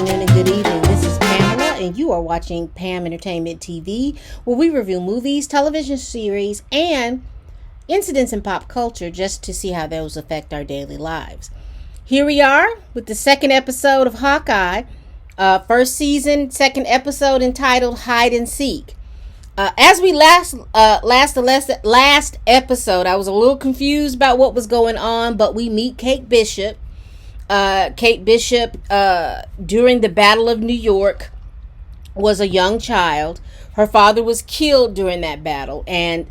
afternoon, and good evening. This is Pamela, and you are watching Pam Entertainment TV, where we review movies, television series, and incidents in pop culture just to see how those affect our daily lives. Here we are with the second episode of Hawkeye, first season, second episode entitled Hide and Seek. As we last episode, I was a little confused about what was going on, but we meet Kate Bishop. Kate Bishop, during the Battle of New York, was a young child. Her father was killed during that battle, and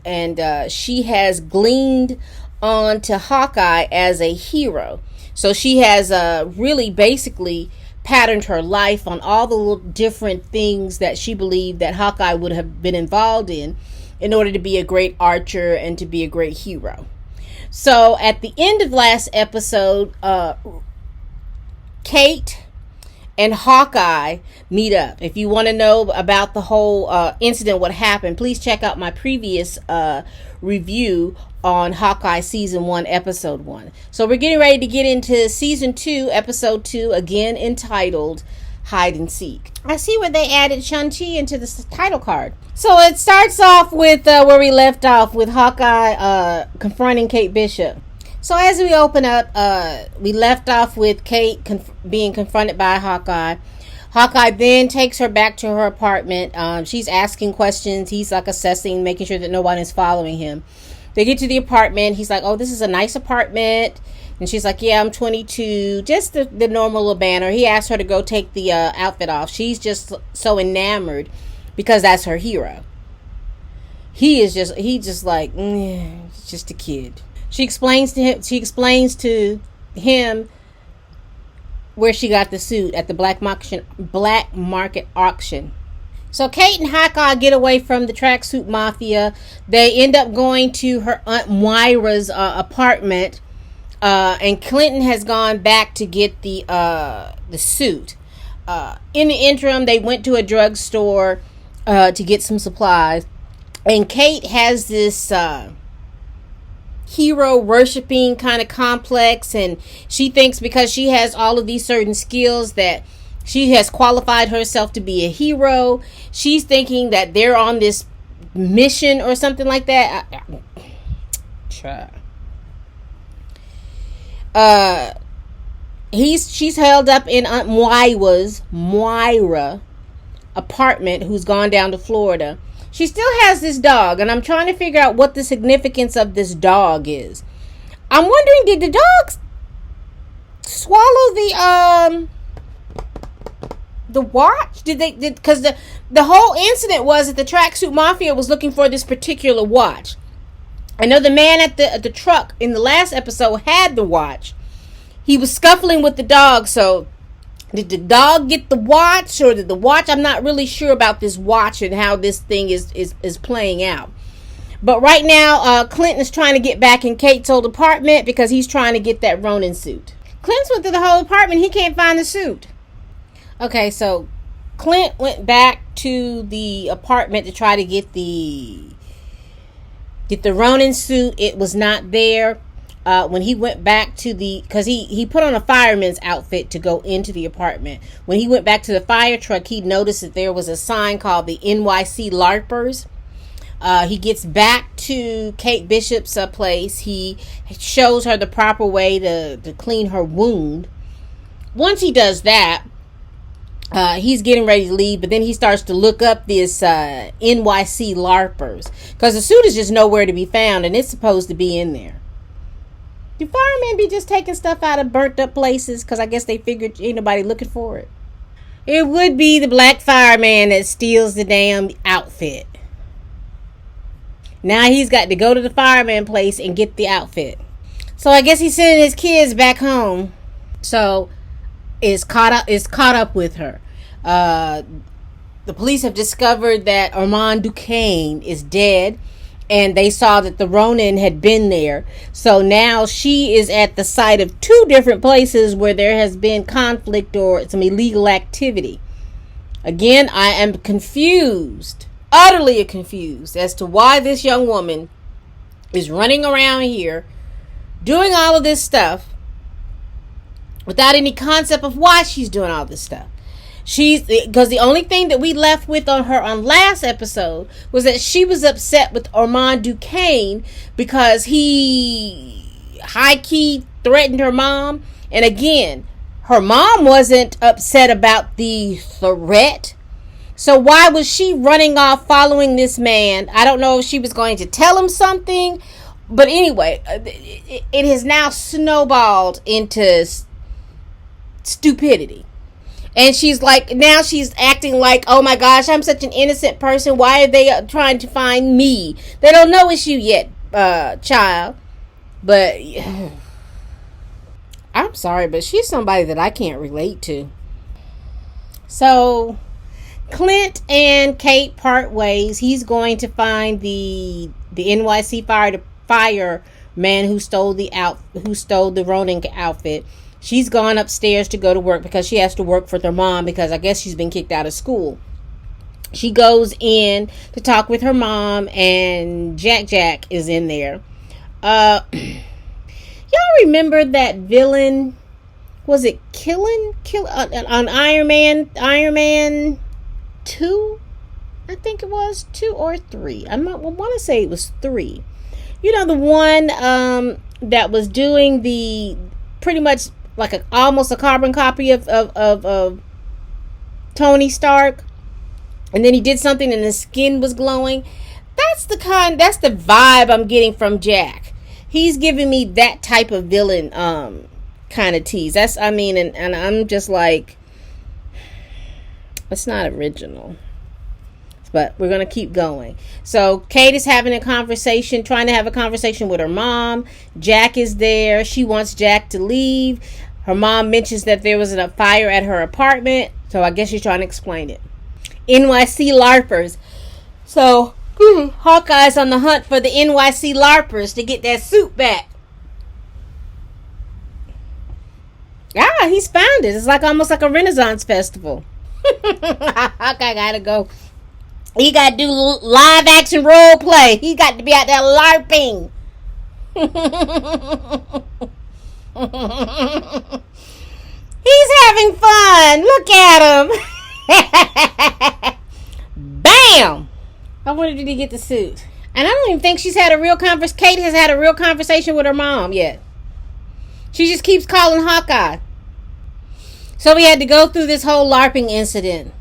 she has gleaned on to Hawkeye as a hero. So she has really basically patterned her life on all the little different things that she believed that Hawkeye would have been involved in order to be a great archer and to be a great hero. So at the end of last episode, Kate and Hawkeye meet up. If you want to know about the whole incident, what happened, please check out my previous review on Hawkeye Season 1, Episode 1. So we're getting ready to get into Season 2, Episode 2, again entitled Hide and Seek. I see where they added Shang-Chi into the title card. So it starts off with where we left off, with Hawkeye confronting Kate Bishop. So as we open up, we left off with Kate being confronted by Hawkeye. Hawkeye then takes her back to her apartment. She's asking questions. He's like assessing, making sure that no one is following him. They get to the apartment. He's like, oh, this is a nice apartment. And she's like, yeah, I'm 22. Just the normal little banner. He asked her to go take the outfit off. She's just so enamored because that's her hero. He's just like, he's just a kid. She explains to him where she got the suit at the black market auction. So Kate and Hawkeye get away from the tracksuit mafia. They end up going to her Aunt Moira's apartment, and Clinton has gone back to get the suit. In the interim, they went to a drugstore to get some supplies, and Kate has this hero worshiping kind of complex, and she thinks because she has all of these certain skills that she has qualified herself to be a hero. She's thinking that they're on this mission or something like that. She's held up in Aunt Moira apartment, who's gone down to Florida. She still has this dog, and I'm trying to figure out what the significance of this dog is. I'm wondering, did the dogs swallow the watch? Because the whole incident was that the tracksuit mafia was looking for this particular watch. I know the man at the truck in the last episode had the watch. He was scuffling with the dog, so did the dog get the watch, or did the watch? I'm not really sure about this watch and how this thing is playing out. But right now, Clinton is trying to get back in Kate's old apartment because he's trying to get that Ronin suit. Clint's went through the whole apartment. He can't find the suit. Okay, so Clint went back to the apartment to try to get the Ronin suit. It was not there. When he went back to because he put on a fireman's outfit to go into the apartment. When he went back to the fire truck, he noticed that there was a sign called the NYC LARPers. He gets back to Kate Bishop's place. He shows her the proper way to clean her wound. Once he does that, he's getting ready to leave, but then he starts to look up this NYC LARPers, because the suit is just nowhere to be found, and it's supposed to be in there. Do firemen be just taking stuff out of burnt up places? Because I guess they figured ain't nobody looking for it. It would be the black fireman that steals the damn outfit. Now he's got to go to the fireman place and get the outfit. So I guess he's sending his kids back home. So it's caught up with her. The police have discovered that Armand Duquesne is dead, and they saw that the Ronin had been there. So now she is at the site of two different places where there has been conflict or some illegal activity. Again, I am confused, utterly confused, as to why this young woman is running around here doing all of this stuff without any concept of why she's doing all this stuff. She's because the only thing that we left with on her on last episode was that she was upset with Armand Duquesne because he high key threatened her mom. And again, her mom wasn't upset about the threat. So why was she running off following this man? I don't know if she was going to tell him something. But anyway, it has now snowballed into stupidity. And she's like, now she's acting like, oh my gosh, I'm such an innocent person. Why are they trying to find me? They don't know it's you yet, child. But I'm sorry, but she's somebody that I can't relate to. So Clint and Kate part ways. He's going to find the NYC fireman who stole the Ronin outfit. She's gone upstairs to go to work because she has to work for her mom because I guess she's been kicked out of school. She goes in to talk with her mom, and Jack is in there. Y'all remember that villain? Was it Kill on Iron Man 2? I think it was 2 or 3. I want to say it was 3. You know, the one that was doing the pretty much like almost a carbon copy of Tony Stark, and then he did something and his skin was glowing. That's the vibe I'm getting from Jack. He's giving me that type of villain kind of tease. And I'm just like, it's not original. But we're going to keep going. So Kate is having a conversation, trying to have a conversation with her mom. Jack is there. She wants Jack to leave. Her mom mentions that there was a fire at her apartment. So I guess she's trying to explain it. NYC LARPers. So Hawkeye's on the hunt for the NYC LARPers to get that suit back. He's found it. It's like almost like a Renaissance festival. Hawkeye gotta go. He got to do live action role play. He got to be out there LARPing. He's having fun. Look at him. Bam. I wonder, did he get the suit? And I don't even think she's had a real conversation. Kate has had a real conversation with her mom yet. She just keeps calling Hawkeye. So we had to go through this whole LARPing incident.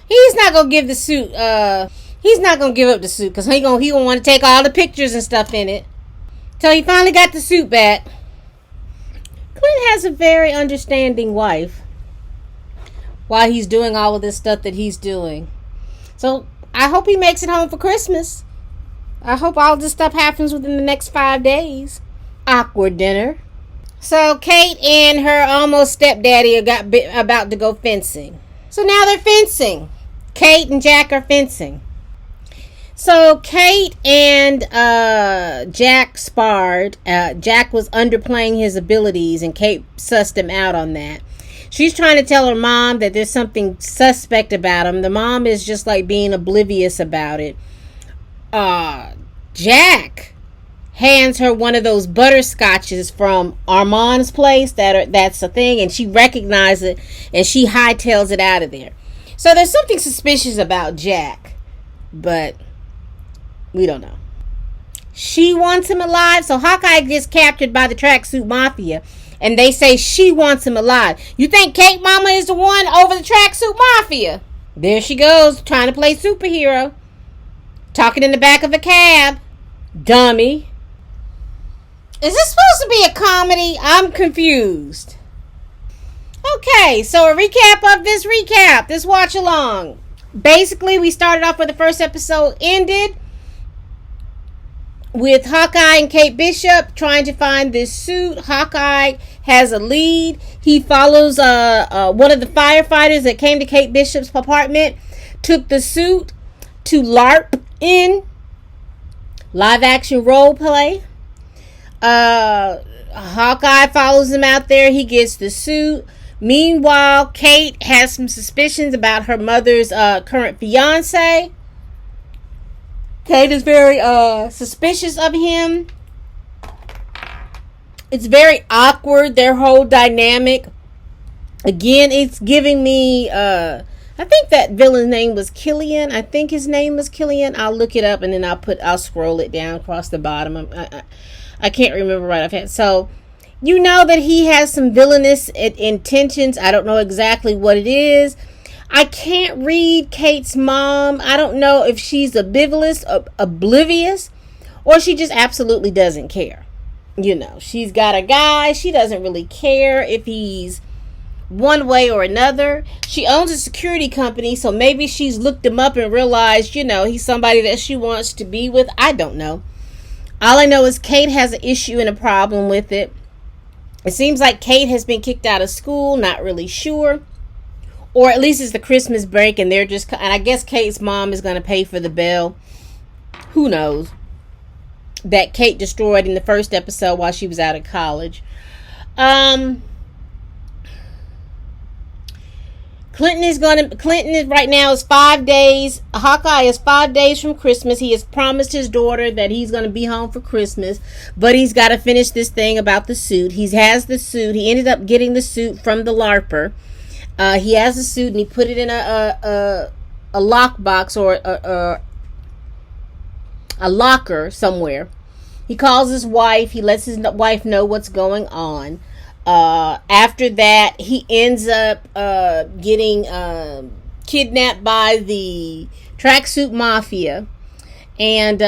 He's not gonna give the suit. He's not gonna give up the suit because he gonna want to take all the pictures and stuff in it. So he finally got the suit back. Clint has a very understanding wife while he's doing all of this stuff that he's doing. So I hope he makes it home for Christmas. I hope all this stuff happens within the next 5 days. Awkward dinner. So Kate and her almost stepdaddy are about to go fencing. So now they're fencing. Kate and Jack are fencing. So Kate and Jack sparred. Jack was underplaying his abilities and Kate sussed him out on that. She's trying to tell her mom that there's something suspect about him. The mom is just like being oblivious about it. Jack hands her one of those butterscotches from Armand's place that's a thing, and she recognizes it and she hightails it out of there. So there's something suspicious about Jack, but we don't know. She wants him alive, so Hawkeye gets captured by the tracksuit mafia, and they say she wants him alive. You think Kate Mama is the one over the tracksuit mafia? There she goes, trying to play superhero, talking in the back of a cab. Dummy. Is this supposed to be a comedy? I'm confused. Okay, so a recap of this watch along. Basically, we started off where the first episode ended, with Hawkeye and Kate Bishop trying to find this suit. Hawkeye has a lead. He follows one of the firefighters that came to Kate Bishop's apartment, took the suit to LARP in live action role play. Hawkeye follows him out there. He gets the suit. Meanwhile, Kate has some suspicions about her mother's current fiance. Kate is very suspicious of him. It's very awkward, their whole dynamic. Again, it's giving me I think that villain's name was Killian. I think his name was Killian. I'll look it up and then I'll scroll it down across the bottom. I can't remember right offhand. So you know that he has some villainous intentions. I don't know exactly what it is. I can't read Kate's mom. I don't know if she's oblivious, or she just absolutely doesn't care. You know, she's got a guy. She doesn't really care if he's one way or another. She owns a security company, so maybe she's looked him up and realized, you know, he's somebody that she wants to be with. I don't know. All I know is Kate has an issue and a problem with it. It seems like Kate has been kicked out of school, not really sure. Or at least it's the Christmas break and they're just, and I guess Kate's mom is going to pay for the bill. Who knows? That Kate destroyed in the first episode while she was out of college. Clinton is right now is 5 days. Hawkeye is 5 days from Christmas. He has promised his daughter that he's going to be home for Christmas, but he's got to finish this thing about the suit. He has the suit. He ended up getting the suit from the LARPer. He has the suit and he put it in a lockbox or a locker somewhere. He calls his wife. He lets his wife know what's going on. After that, he ends up getting kidnapped by the tracksuit mafia, and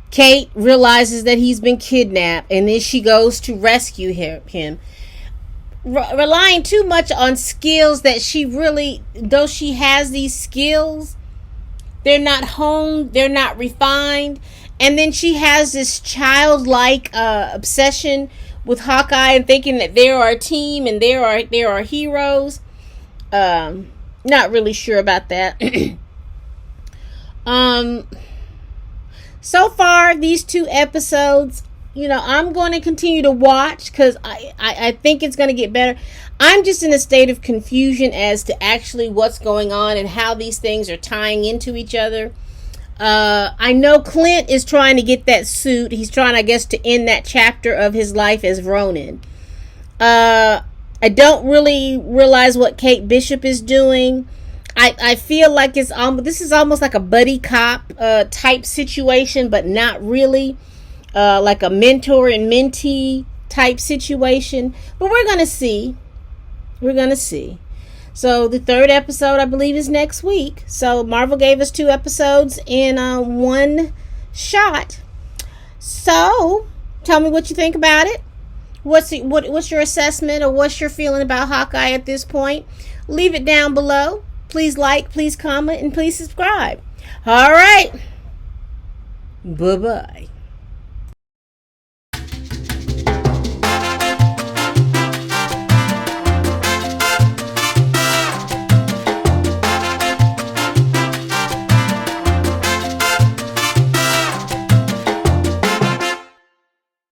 Kate realizes that he's been kidnapped, and then she goes to rescue him. Relying too much on skills that she really, though she has these skills, they're not honed, they're not refined, and then she has this childlike obsession with Hawkeye and thinking that they are a team and there are heroes. Not really sure about that. So far, these 2 episodes, you know, I'm going to continue to watch because I think it's going to get better. I'm just in a state of confusion as to actually what's going on and how these things are tying into each other. I know Clint is trying to get that suit. He's trying, I guess, to end that chapter of his life as Ronin. I don't really realize what Kate Bishop is doing. I feel like this is almost like a buddy cop type situation, but not really. Like a mentor and mentee type situation. But we're going to see. We're going to see. So the 3rd episode, I believe, is next week. So Marvel gave us 2 episodes in one shot. So tell me what you think about it. What's your assessment, or what's your feeling about Hawkeye at this point? Leave it down below. Please like, please comment, and please subscribe. All right. Bye-bye.